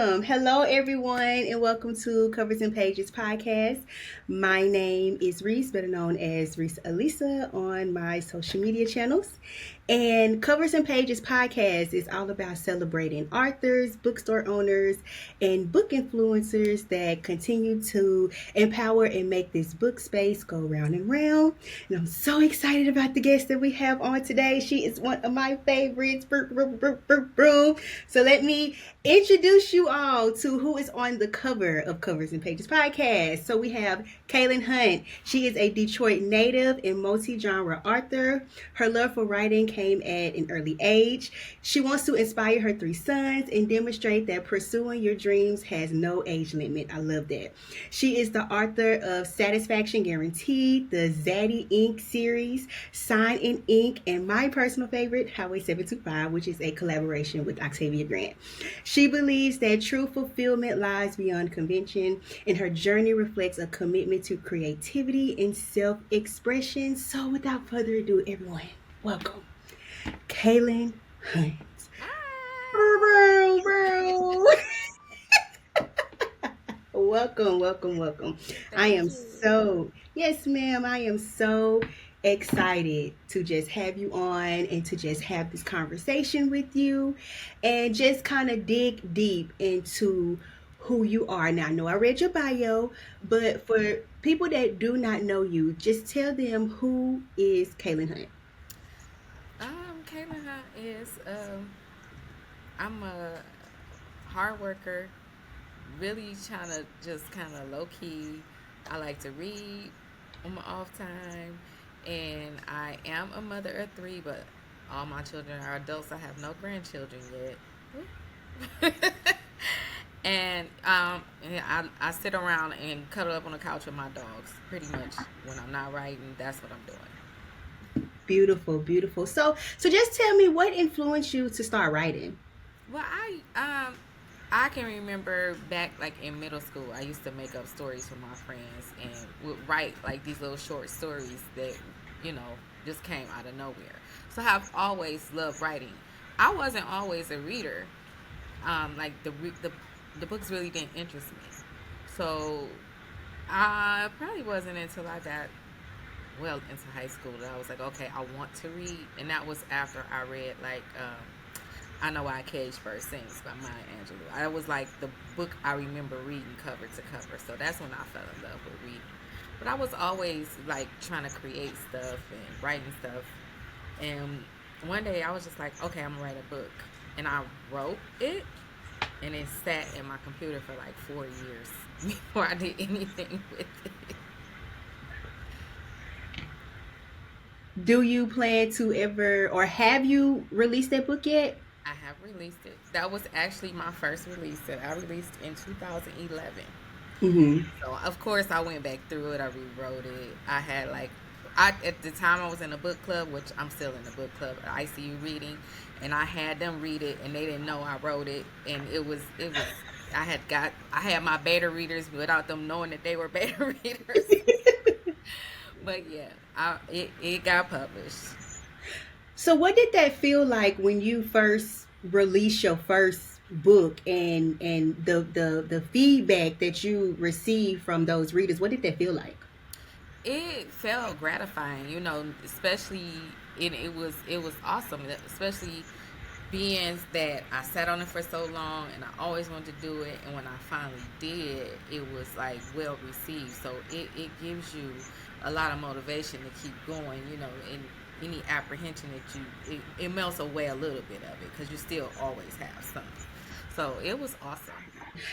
Hello, everyone, and welcome to Covers and Pages podcast. My name is Rese, better known as Rese Alisa on my social media channels. And Covers and Pages podcast is all about celebrating authors, bookstore owners, and book influencers that continue to empower and make this book space go round and round. And I'm so excited about the guest that we have on today. She is one of my favorites. So let me introduce you all to who is on the cover of Covers and Pages podcast. So we have Kaylynn Hunt. She is a Detroit native and multi-genre author. Her love for writing came at an early age. She wants to inspire her three sons and demonstrate that pursuing your dreams has no age limit. I love that. She is the author of Satisfaction Guaranteed, the Zaddy Inc series, Sign in Ink, and my personal favorite, Highway 725, which is a collaboration with Octavia Grant. She believes that true fulfillment lies beyond convention, and her journey reflects a commitment to creativity and self-expression. So without further ado, everyone, welcome Kaylynn Hunt. Welcome. I am so, yes, ma'am, I am so excited to just have you on and to just have this conversation with you and just kind of dig deep into who you are. Now, I know I read your bio, but for people that do not know you, just tell them who is Kaylynn Hunt. Kaylynn Hunt is I'm a hard worker, really trying to just kind of low key. I like to read on my off time, and I am a mother of three, but all my children are adults. I have no grandchildren yet. And I sit around and cuddle up on the couch with my dogs. Pretty much when I'm not writing, that's what I'm doing. Beautiful. So just tell me what influenced you to start writing. Well, I can remember back like in middle school, I used to make up stories for my friends and would write like these little short stories that you know just came out of nowhere. So I've always loved writing. I wasn't always a reader. Like the books really didn't interest me. So I probably wasn't until I got well into high school that I was like, okay, I want to read, and that was after I read like I Know Why a Cage Bird Sings by Maya Angelou. I was like the book I remember reading cover to cover, so that's when I fell in love with reading. But I was always like trying to create stuff and writing stuff, and one day I was just like, okay, I'm gonna write a book, and I wrote it, and it sat in my computer for like 4 years before I did anything with it. Do you plan to ever, or have you released that book yet? I have released it. That was actually my first release that I released in 2011. Mm-hmm. So of course I went back through it. I rewrote it. I had like, I at the time I was in a book club, which I'm still in the book club, ICU reading, and I had them read it, and they didn't know I wrote it, and it was. I had my beta readers without them knowing that they were beta readers. But yeah, it got published. So what did that feel like when you first released your first book and the feedback that you received from those readers? What did that feel like? It felt gratifying, especially it was awesome, especially being that I sat on it for so long and I always wanted to do it, and when I finally did, it was like well received. So it gives you a lot of motivation to keep going, and any apprehension that it melts away a little bit of it because you still always have something. So it was awesome.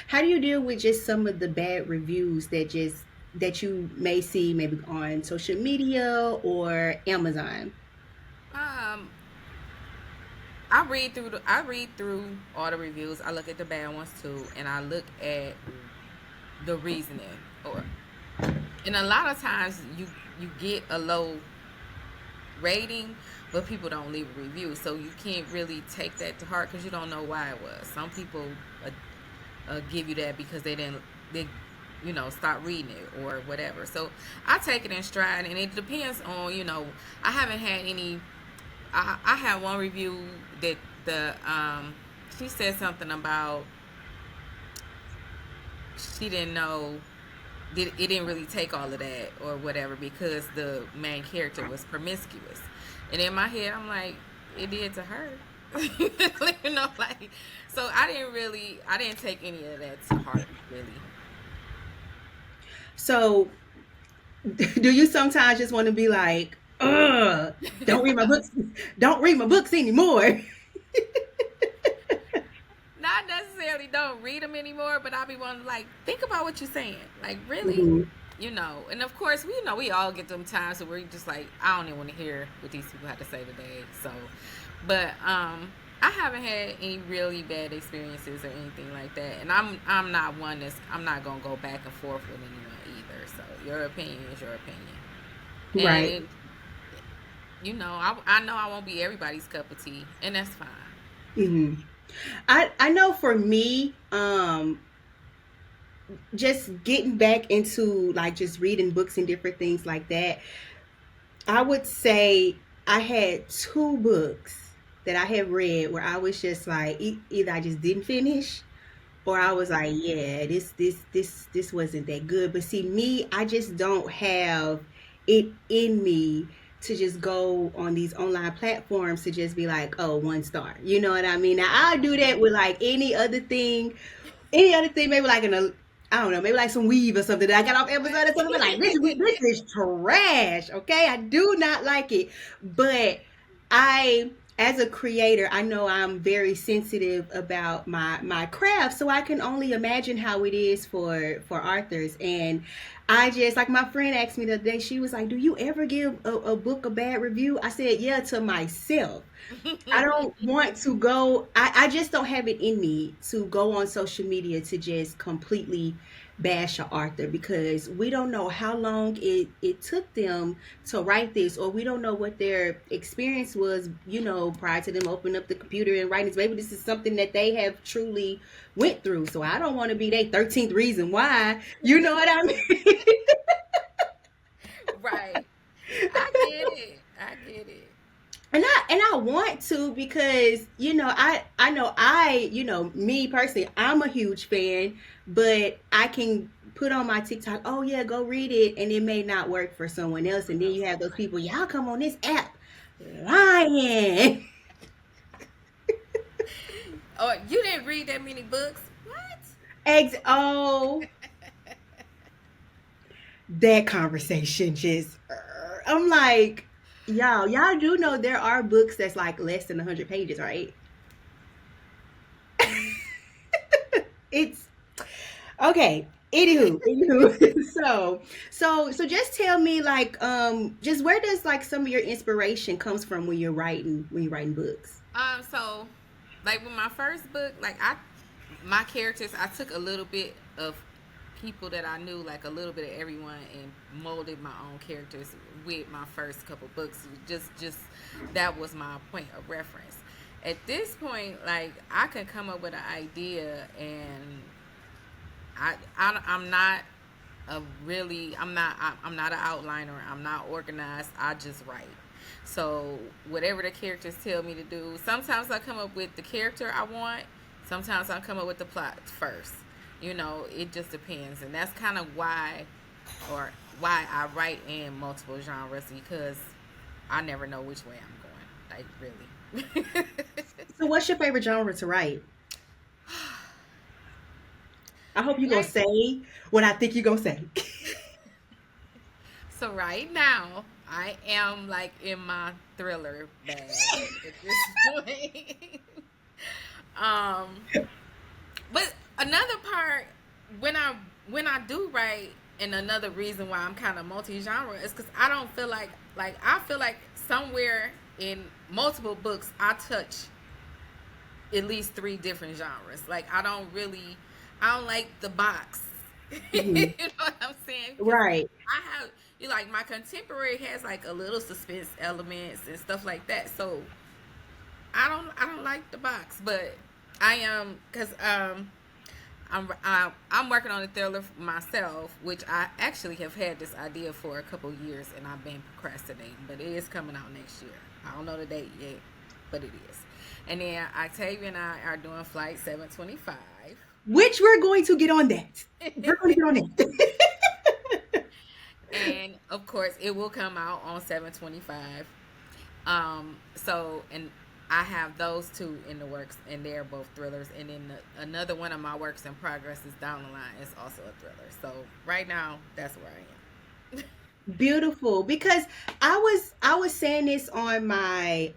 How do you deal with just some of the bad reviews that you may see maybe on social media or Amazon? Um, I read through all the reviews. I look at the bad ones too, and I look at the reasoning. Or and a lot of times you get a low rating, but people don't leave a review, so you can't really take that to heart because you don't know why it was. Some people give you that because they start reading it or whatever. So I take it in stride, and it depends on I haven't had any. I had one review that the she said something about she didn't know it didn't really take all of that or whatever because the main character was promiscuous. And in my head, I'm like, it did to her. You know, like, so I didn't take any of that to heart, really. So, do you sometimes just want to be like, ugh, don't read my books, don't read my books anymore? Not necessarily don't read them anymore, but I'll be wanting to, like, think about what you're saying. Like, really? Mhm. You know, and of course, we know we all get them times where we just like, I don't even want to hear what these people have to say today. So, but I haven't had any really bad experiences or anything like that, and I'm not one that's I'm not gonna go back and forth with anyone either. So your opinion is your opinion, Right. and I know I won't be everybody's cup of tea, and that's fine. Hmm. I know for me, just getting back into like just reading books and different things like that, I would say I had two books that I have read where I was just like either I just didn't finish or I was like, yeah, this wasn't that good. But see, me, I just don't have it in me to just go on these online platforms to just be like, oh, 1 star. You know what I mean? Now I'll do that with like any other thing, maybe like I don't know, maybe like some weave or something that I got off Amazon or something. Like this is trash. Okay, I do not like it. But as a creator, I know I'm very sensitive about my craft, so I can only imagine how it is for authors. And I just like my friend asked me the other day. She was like, "Do you ever give a book a bad review?" I said, "Yeah, to myself." I don't want to go. I just don't have it in me to go on social media to just completely bash a author because we don't know how long it took them to write this, or we don't know what their experience was, prior to them opening up the computer and writing this. Maybe this is something that they have truly went through. So I don't want to be their 13th reason why. You know what I mean? Right. I get it. I get it. And I want to because I know me personally, I'm a huge fan, but I can put on my TikTok, oh yeah, go read it, and it may not work for someone else, and then you have those people, y'all come on this app lying. Oh, you didn't read that many books? What? Oh, that conversation just, I'm like, y'all do know there are books that's like less than 100 pages, right? It's okay. Anywho. So just tell me like just where does like some of your inspiration comes from when you're writing books? So, like with my first book, my characters, I took a little bit of people that I knew, like a little bit of everyone, and molded my own characters with my first couple books. Just that was my point of reference. At this point, like I can come up with an idea, and I'm not I'm not an outliner. I'm not organized. I just write. So whatever the characters tell me to do, sometimes I come up with the character I want. Sometimes I come up with the plot first. It just depends, and that's kind of why I write in multiple genres because I never know which way I'm going. Like really. So what's your favorite genre to write? I hope you're gonna Like say what I think you're gonna say. so right now, I am like in my thriller bag at this point. um, but another part when I do write, and another reason why I'm kind of multi-genre is because I don't feel like I feel like somewhere in multiple books I touch at least three different genres. Like I don't like the box. You Hmm. know what I'm saying? Because Right. I have like my contemporary has like a little suspense elements and stuff like that. So I don't like the box, but I am because I'm working on a thriller myself, which I actually have had this idea for a couple years, and I've been procrastinating. But it is coming out next year. I don't know the date yet, but it is. And then Octavia and I are doing Flight 725. Which we're going to get on that. We're going to get on that. And of course, it will come out on 7/25. So and I have those two in the works, and they're both thrillers. And then another one of my works in progress is down the line. It's also a thriller. So right now, that's where I am. Beautiful, because I was saying this on my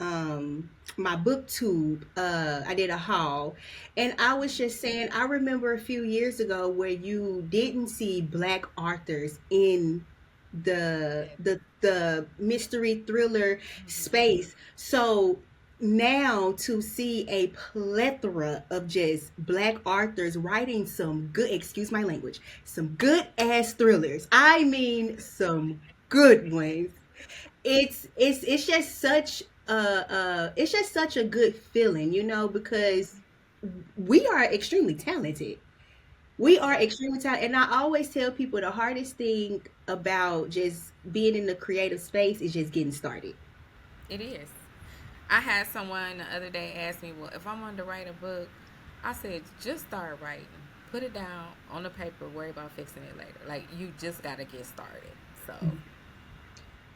booktube. I did a haul, and I was just saying I remember a few years ago where you didn't see black authors in the mystery thriller Mhm. space. So now to see a plethora of just black authors writing some good, excuse my language, some good ass thrillers. I mean some good ones. It's just such it's just such a good feeling, because we are extremely talented. We are Yeah, extremely talented. And I always tell people the hardest thing about just being in the creative space is just getting started. it is. I had someone the other day ask me, "Well, if I wanted to write a book," I said, "Just start writing. Put it down on the paper. Worry about fixing it later. Like you just got to get started." So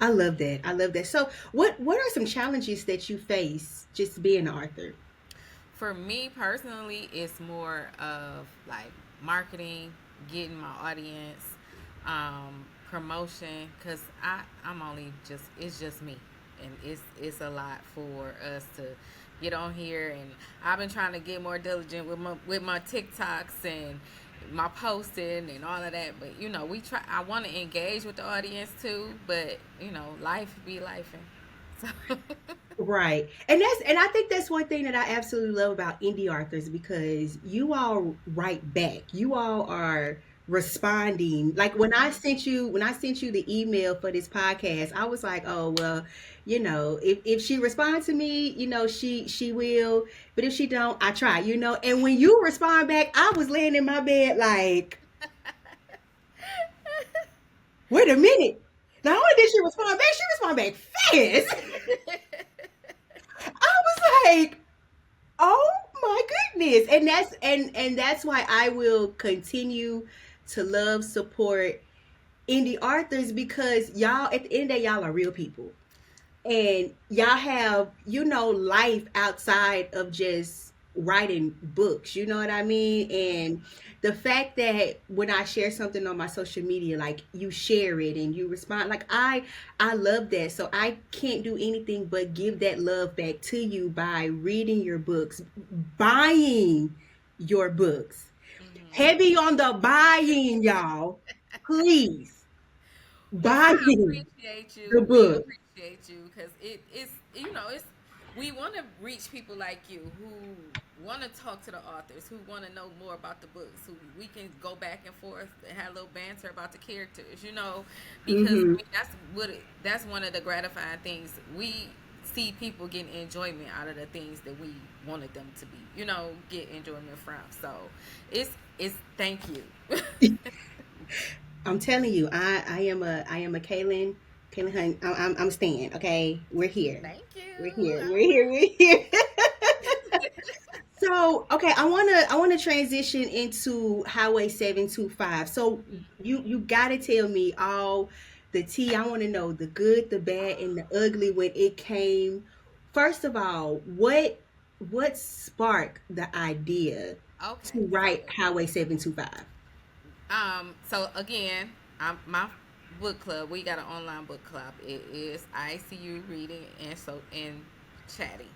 I love that. I love that. So, what are some challenges that you face just being an author? for me personally, it's more of like marketing, getting my audience, promotion, because I'm only just it's just me, and it's a lot for us to get on here, and I've been trying to get more diligent with my TikToks and my posting and all of that. But we try. I want to engage with the audience too, but life be life, and so. Right. And I think that's one thing that I absolutely love about indie authors, because you all write back. You all are responding. Like when I sent you the email for this podcast, I was like, "Oh, well, if she responds to me, she will, but if she don't, I try." And when you respond back, I was laying in my bed like, "Wait a minute. Not only did she respond back fast." I was like, oh my goodness. And that's why I will continue to love, support indie authors, because y'all at the end of the day, y'all are real people. And y'all have, life outside of just writing books. You know what I mean? And the fact that when I share something on my social media, like you share it and you respond, like I love that. So I can't do anything but give that love back to you by reading your books, buying your books. Mhm. Heavy on the buying, y'all. Please, Well, I buying appreciate the you. We book. appreciate you because it's it's we want to reach people like you who want to talk to the authors, who want to know more about the books, who we can go back and forth and have a little banter about the characters, because I Hmm. mean that's one of the gratifying things we see people getting enjoyment out of the things that we wanted them to be, get enjoyment from. So it's thank you. I'm telling you, I am a Kaylynn Hunt. I'm staying. Okay, we're here. Thank We're you. here. We're here. We're here. So, okay, I wanna transition into Highway 725. So you gotta tell me all the tea. I want to know the good, the bad, and the ugly when it came. First of all, what sparked the idea Okay, to write so Highway 725? so again, my book club. We got an online book club. It is ICU reading and chatting,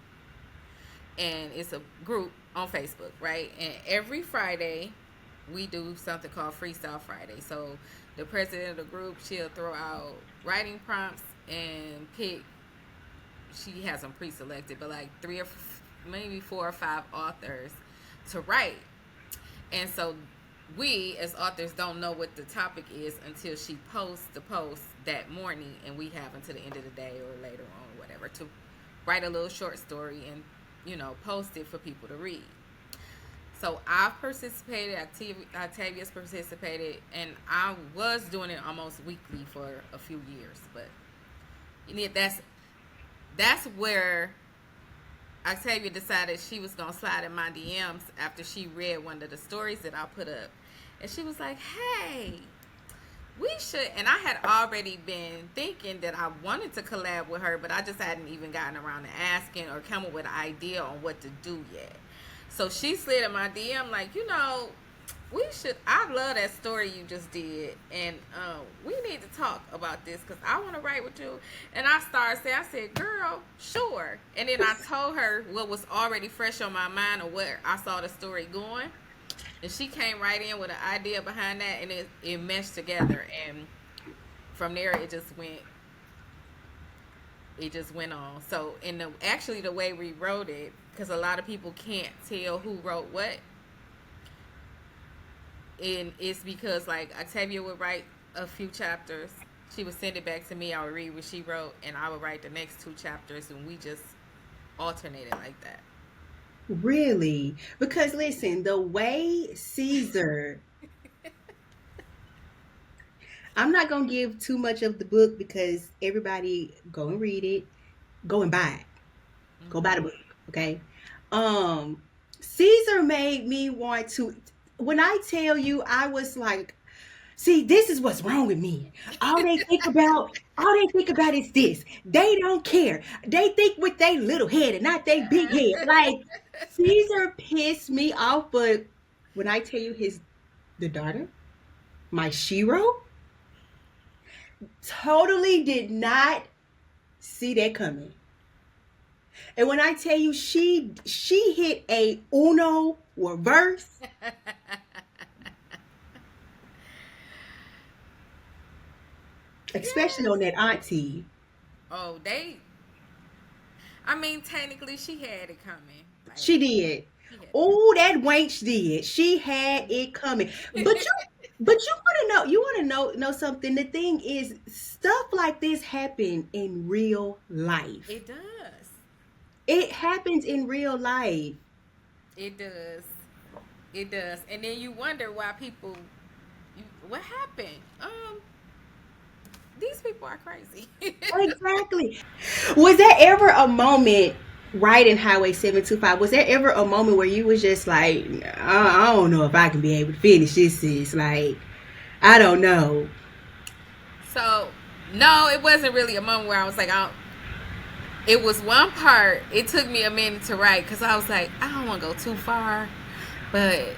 and it's a group on Facebook, right? And every Friday, we do something called Freestyle Friday. So the president of the group, she'll throw out writing prompts and pick. She has them pre-selected, but like maybe 4 or 5 authors to write. And so we as authors don't know what the topic is until she posts the post that morning, and we have until the end of the day or later on or whatever to write a little short story and post it for people to read. So I've participated, Octavia's participated, and I was doing it almost weekly for a few years. But that's where Octavia decided she was gonna slide in my DMs after she read one of the stories that I put up, and she was like, "Hey, we should." And I had already been thinking that I wanted to collab with her, but I just hadn't even gotten around to asking or come up with an idea on what to do yet. So she slid in my DM like, we should. I love that story you just did, and we need to talk about this because I want to write with you. And I started saying, I said, "Girl, sure." And then I told her what was already fresh on my mind or where I saw the story going, and she came right in with an idea behind that, and it meshed together. And from there, it just went. It just went on. So, actually the way we wrote it, because a lot of people can't tell who wrote what. And it's because like Octavia would write a few chapters, she would send it back to me, I would read what she wrote, and I would write the next 2 chapters, and we just alternated like that. Really? Because listen, the way Caesar, I'm not gonna give too much of the book because everybody go and read it, go and buy it, go buy the book, okay? Um, Caesar made me want to. When I tell you, I was like, see, this is what's wrong with me. All they think about is this. They don't care. They think with their little head and not their big head. Like Caesar pissed me off, but when I tell you the daughter, my Shiro, totally did not see that coming. And when I tell you she hit a Uno reverse, especially on that auntie. Oh, I mean, technically, she had it coming. Like, She did. she had Oh, that wench did. She had it coming. But you want to know something. The thing is, stuff like this happen in real life. it does. It happens in real life. It does. It does. And then you wonder why what happened? These people are crazy. Exactly. Was there ever a moment right in Highway 725? Was there ever a moment where you was just like, I don't know if I can be able to finish this? Is like, I don't know. So, no, it wasn't really a moment where I was like, it was one part. It took me a minute to write because I was like, I don't want to go too far, but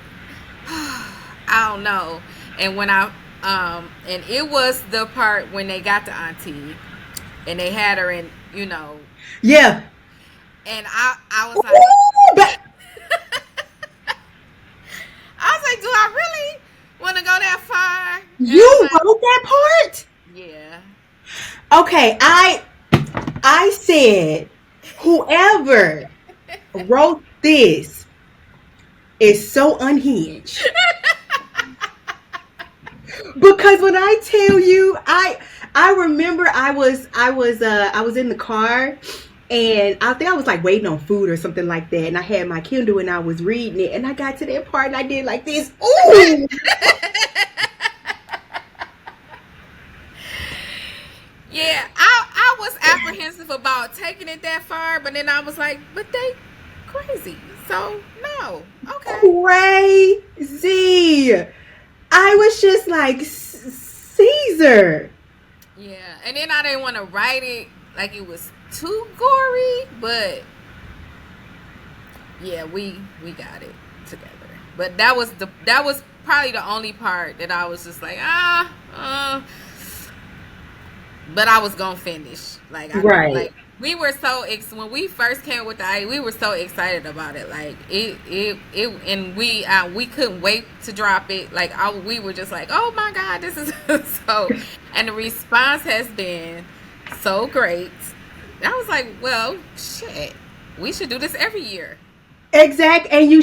I don't know. And when and it was the part when they got the auntie and they had her in, Yeah. and I was like, Ooh, but I was like, do I really want to go that far? And you I'm like, wrote that part? yeah. Okay, I said whoever wrote this is so unhinged. Because when I tell you, I remember I was in the car and I think I was like waiting on food or something like that, and I had my Kindle and I was reading it, and I got to that part and I did like this. Ooh. Yeah, I was apprehensive about taking it that far, but then I was like, but they crazy. So, no. Okay. Crazy. I was just like, Caesar. Yeah, and then I didn't want to write it like it was too gory, but yeah, we got it together. But that was probably the only part that I was just like, but I was gonna finish. Right. We were so when we first came with the idea, we were so excited about it. Like it and we couldn't wait to drop it. Like we were just like, oh my god, this is so. And the response has been so great. I was like, well, shit, we should do this every year. Exact, and you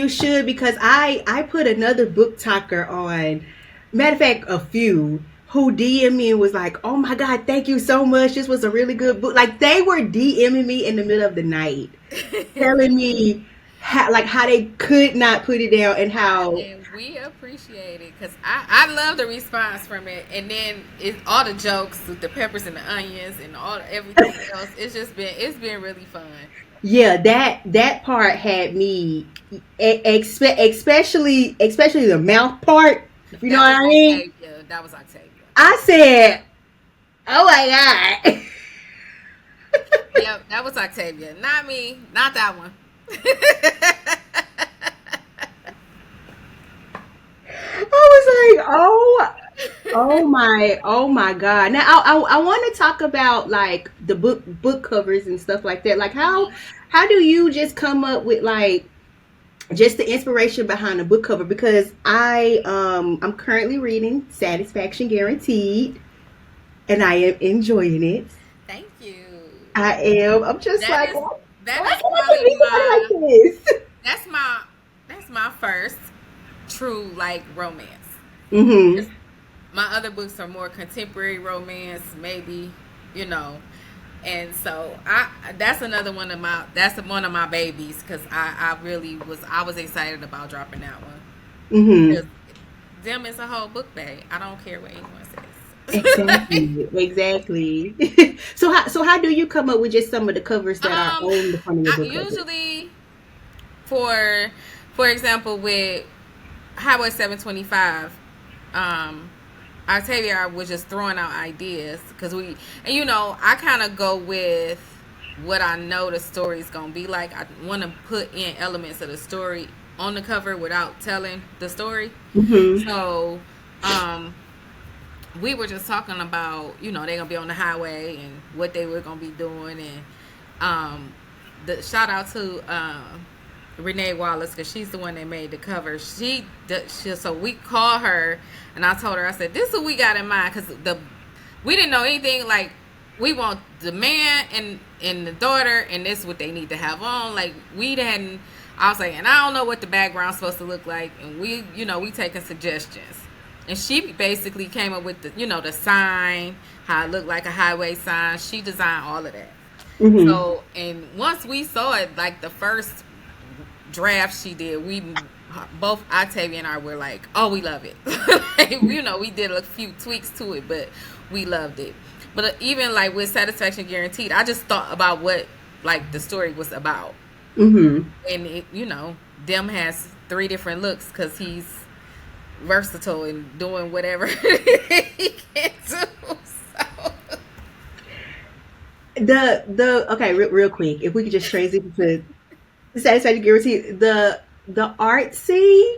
should, because I put another book talker on. Matter of fact, a few who DM'd me and was like, "Oh my god, thank you so much. This was a really good book." Like they were DMing me in the middle of the night, telling me how they could not put it down and how. And we appreciate it because I love the response from it, and then it's all the jokes with the peppers and the onions and everything else. It's been really fun. Yeah, that part had me, especially the mouth part. If you know That what was I mean. Octavia. That was Octavia. I said, "Oh my god." Yep, that was Octavia. Not me. Not that one. I was like, oh my god. Now I want to talk about like the book covers and stuff like that. Like Hmm. how do you just come up with like just the inspiration behind the book cover? Because I'm currently reading Satisfaction Guaranteed, and I am enjoying it. Thank you. I am. I'm just That like, is why that is can I just probably be somebody my like this? that's my that's my first true like romance. Mm-hmm. My other books are more contemporary romance, maybe, you know. And so I that's another one of my that's one of my babies because I really was excited about dropping that one Mm-hmm. because them is a whole book bag. I don't care what anyone says. Exactly. Exactly. So how do you come up with just some of the covers that are on the front of your I book cover? usually for for example with Highway 725, um, Octavia was just throwing out ideas because and I kind of go with what I know the story is gonna be like. I want to put in elements of the story on the cover without telling the story. Mm-hmm. So, um, we were just talking about they're gonna be on the highway and what they were gonna be doing, and um, the shout out to Renee Wallace because she's the one that made the cover. So we called her and I told her, I said, this is what we got in mind because we didn't know anything. Like, we want the man and the daughter, and this is what they need to have on. Like, we hadn't. I was like, and I don't know what the background's supposed to look like, and we taking suggestions. And she basically came up with the sign, how it looked like a highway sign. She designed all of that. Mm-hmm. So, and once we saw it, like the first draft she did, we both Octavia and I were like, "Oh, we love it." Like, we did a few tweaks to it, but we loved it. But even like with Satisfaction Guaranteed, I just thought about what like the story was about, Mm-hmm. and Dem has three different looks because he's versatile and doing whatever he can do. So. The okay, real quick, if we could just transition to the Satisfaction Guarantee, the art scene.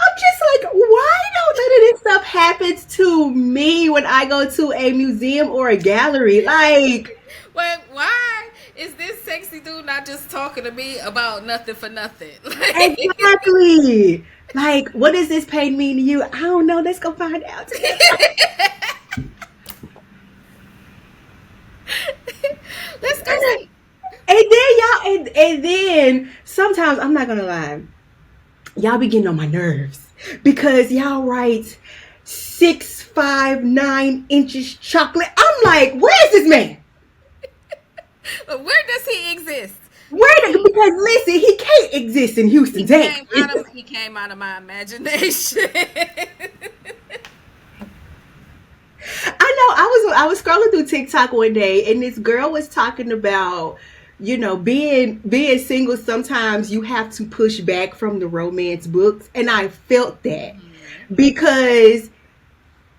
I'm just like, why don't none of this stuff happens to me when I go to a museum or a gallery? Like, Well, why is this sexy dude not just talking to me about nothing for nothing? exactly. Like, what does this pain mean to you? I don't know. Let's go find out together. Let's go see. And then y'all, and then sometimes I'm not gonna lie, y'all be getting on my nerves because y'all write 6'5", 9 inches chocolate. I'm like, where's this man? Where does he exist? Because listen, he can't exist in Houston, Texas. He came out of my imagination. I was scrolling through TikTok one day, and this girl was talking about, being single. Sometimes you have to push back from the romance books, and I felt that Mhm. because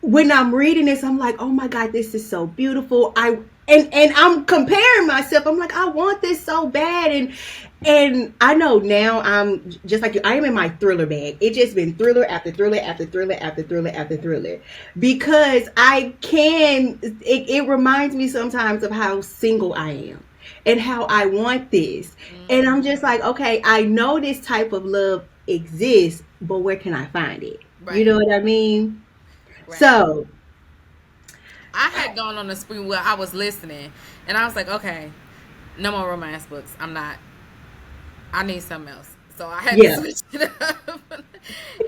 when I'm reading this, I'm like, oh my god, this is so beautiful. And I'm comparing myself. I'm like, I want this so bad, and I know now I'm just like you. I am in my thriller bag. It just been thriller after thriller after thriller after thriller after thriller because I can. It reminds me sometimes of how single I am and how I want this, and I'm Mhm. just like, okay, I know this type of love exists, but where can I find it? You Right, know what I mean? right. So, I had gone on a spree where I was listening, and I was like, okay, no more romance books. I'm not. I need something else. So I had to yeah. switch it up.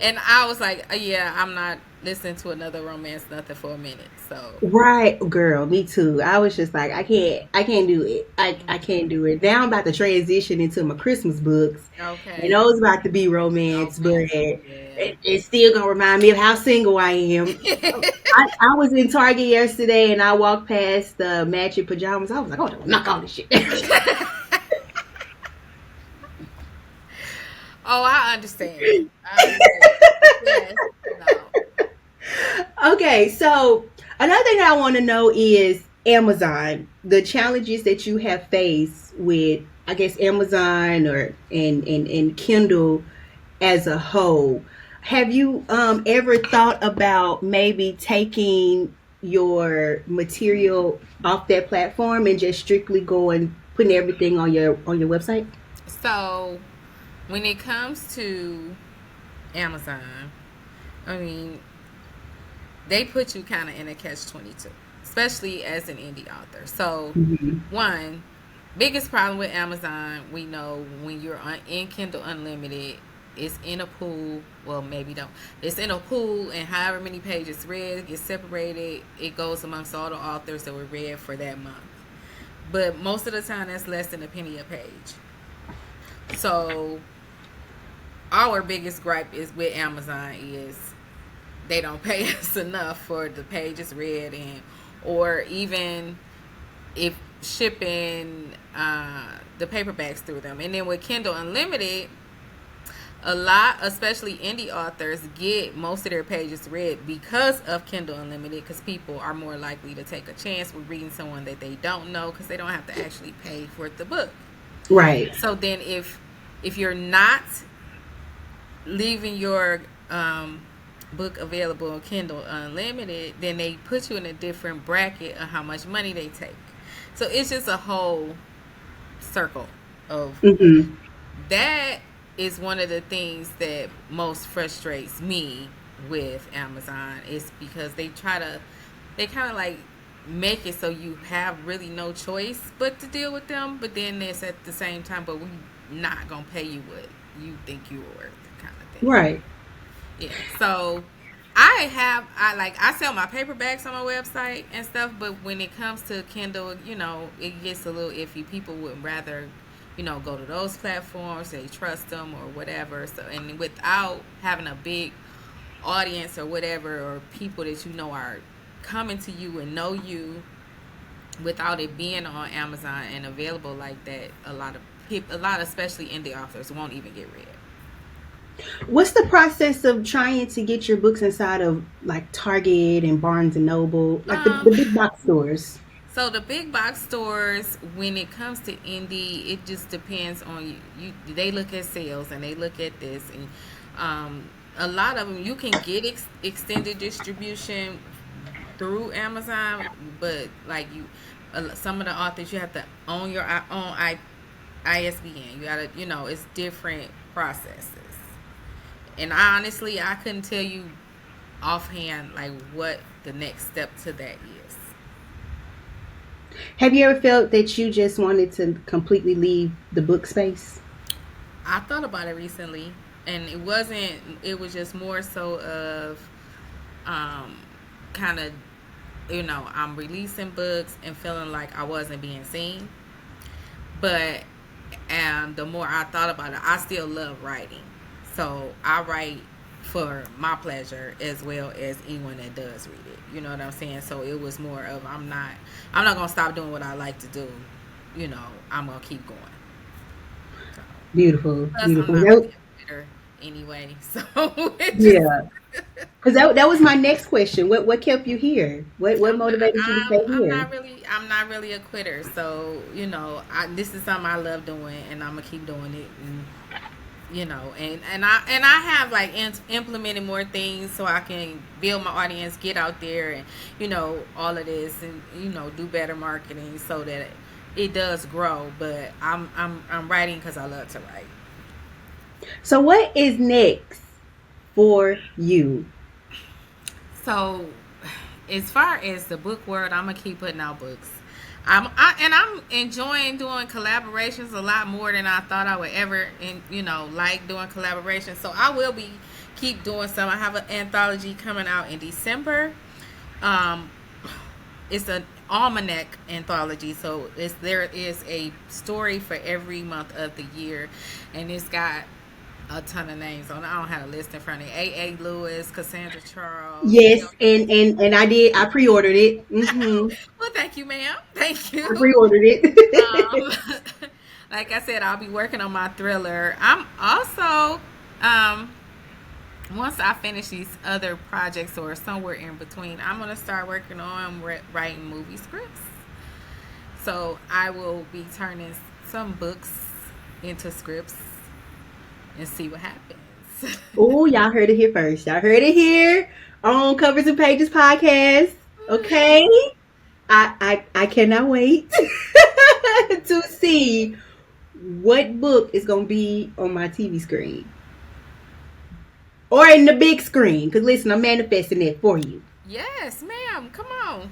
And I was like, yeah, I'm not. listen to another romance nothing for a minute. So Right, girl, me too. I was just like, I can't do it. I can't do it. Now I'm about to transition into my Christmas books, and okay, those about to be romance, but romance, yeah. it's still gonna remind me of how single I am. I was in Target yesterday, and I walked past the matching pajamas. I was like, oh, knock all this shit. Oh, I understand. I understand. Yes, no. Okay, so another thing that I want to know is Amazon, the challenges that you have faced with, I guess, Amazon or and Kindle as a whole. Have you ever thought about maybe taking your material off that platform and just strictly going putting everything on your website? So when it comes to Amazon, I mean, they put you kind of in a catch 22, especially as an indie author. So, Mhm. one biggest problem with Amazon, we know when you're in Kindle Unlimited, it's in a pool. Well, maybe don't. It's in a pool, and however many pages read gets separated. It goes amongst all the authors that were read for that month. But most of the time, that's less than a penny a page. So, our biggest gripe is with Amazon is they don't pay us enough for the pages read and or even if shipping the paperbacks through them. And then with Kindle Unlimited, a lot, especially indie authors, get most of their pages read because of Kindle Unlimited, because people are more likely to take a chance with reading someone that they don't know because they don't have to actually pay for the book. Right. So then if you're not leaving your book available on Kindle Unlimited, then they put you in a different bracket of how much money they take. So it's just a whole circle of Hmm. that is one of the things that most frustrates me with Amazon is because they kind of like make it so you have really no choice but to deal with them, but then it's at the same time, but we not gonna pay you what you think you're worth, kind of thing. Right. Yeah. So I sell my paperbacks on my website and stuff, but when it comes to Kindle, it gets a little iffy. People would rather, go to those platforms, they trust them or whatever. So and without having a big audience or whatever, or people that are coming to you and know you, without it being on Amazon and available like that, a lot of people, a lot especially indie authors won't even get read. What's the process of trying to get your books inside of like Target and Barnes and Noble, like Um, the big box stores? So the big box stores, when it comes to indie, it just depends on you. They look at sales and they look at this, and a lot of them you can get extended distribution through Amazon, but like some of the authors you have to own your own ISBN. You gotta, it's different processes. And I couldn't tell you offhand like what the next step to that is. Have you ever felt that you just wanted to completely leave the book space? I thought about it recently, and it wasn't. It was just more so of, um, kind of, I'm releasing books and feeling like I wasn't being seen. But, the more I thought about it, I still love writing. So I write for my pleasure as well as anyone that does read it. You know what I'm saying? So it was more of I'm not gonna stop doing what I like to do. I'm gonna keep going. So, Beautiful, plus, I'm beautiful. not really a quitter anyway, so it just Yeah, because that was my next question. What kept you here? What motivated you to stay here? I'm not really a quitter. So this is something I love doing, and I'm gonna keep doing it. And, and I have like implemented more things so I can build my audience, get out there, and all of this, and do better marketing so that it does grow. But I'm writing because I love to write. So what is next for you? So, as far as the book world, I'm gonna keep putting out books. And I'm enjoying doing collaborations a lot more than I thought I would ever, and like doing collaborations. So I will be keep doing some. I have an anthology coming out in December. Um, it's an almanac anthology, so there is a story for every month of the year, and it's got a ton of names on it. I don't have a list in front of me. A. Lewis, Cassandra Charles. Yes, and I pre-ordered it. Well, thank you, ma'am. Thank I you. pre-ordered it. Um, like I said, I'll be working on my thriller. I'm also, um, once I finish these other projects or somewhere in between, I'm going to start working on writing movie scripts. So I will be turning some books into scripts and see what happens. Oh, y'all heard it here first. Y'all heard it here on Covers and Pages podcast. Okay, I cannot wait to see what book is gonna be on my TV screen or in the big screen. Cause listen, I'm manifesting it for you. Yes, ma'am. Come on.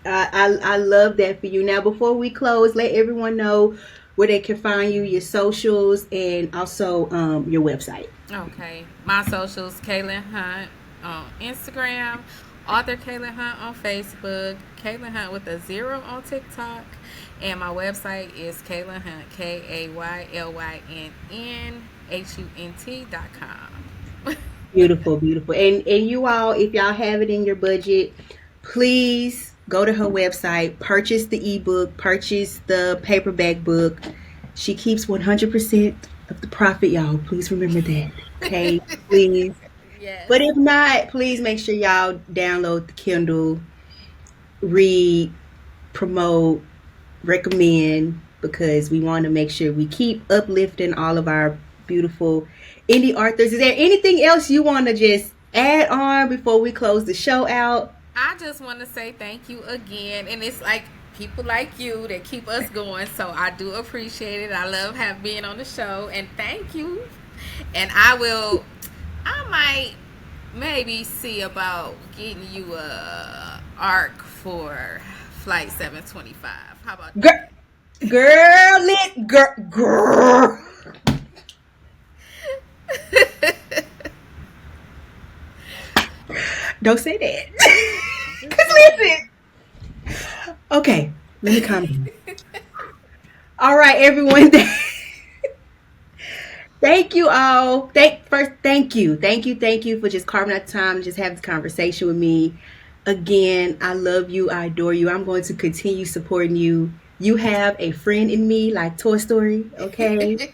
I love that for you. Now, before we close, let everyone know where they can find you, your socials, and also your website. Okay. My socials, Kaylynn Hunt on Instagram, author Kaylynn Hunt on Facebook, Kaylynn Hunt with a 0 on TikTok, and my website is Kaylynn Hunt, KaylynnHunt.com. Beautiful, beautiful. And you all, if y'all have it in your budget, please go to her website, purchase the ebook, purchase the paperback book. She keeps 100% of the profit, y'all. Please remember that. Okay, please. Yes. But if not, please make sure y'all download the Kindle, read, promote, recommend, because we want to make sure we keep uplifting all of our beautiful indie authors. Is there anything else you want to just add on before we close the show out? I just want to say thank you again. And it's like people like you that keep us going. So I do appreciate it. I love being on the show. And thank you. And I might maybe see about getting you a arc for Flight 725. How about that? Girl. Don't say that. Because listen. Okay, let me calm down. All right, everyone. Thank you all. Thank you for just carving out time and just having this conversation with me. Again, I love you. I adore you. I'm going to continue supporting you. You have a friend in me, like Toy Story. Okay.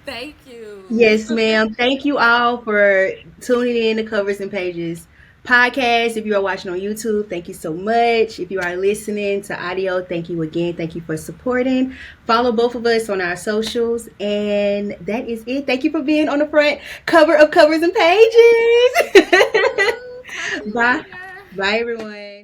Thank you. Yes, ma'am. Thank you all for tuning in to Covers and Pages podcast. If you are watching on YouTube, thank you so much. If you are listening to audio, thank you again. Thank you for supporting. Follow both of us on our socials. And that is it. Thank you for being on the front cover of Covers and Pages. Bye. Bye, everyone.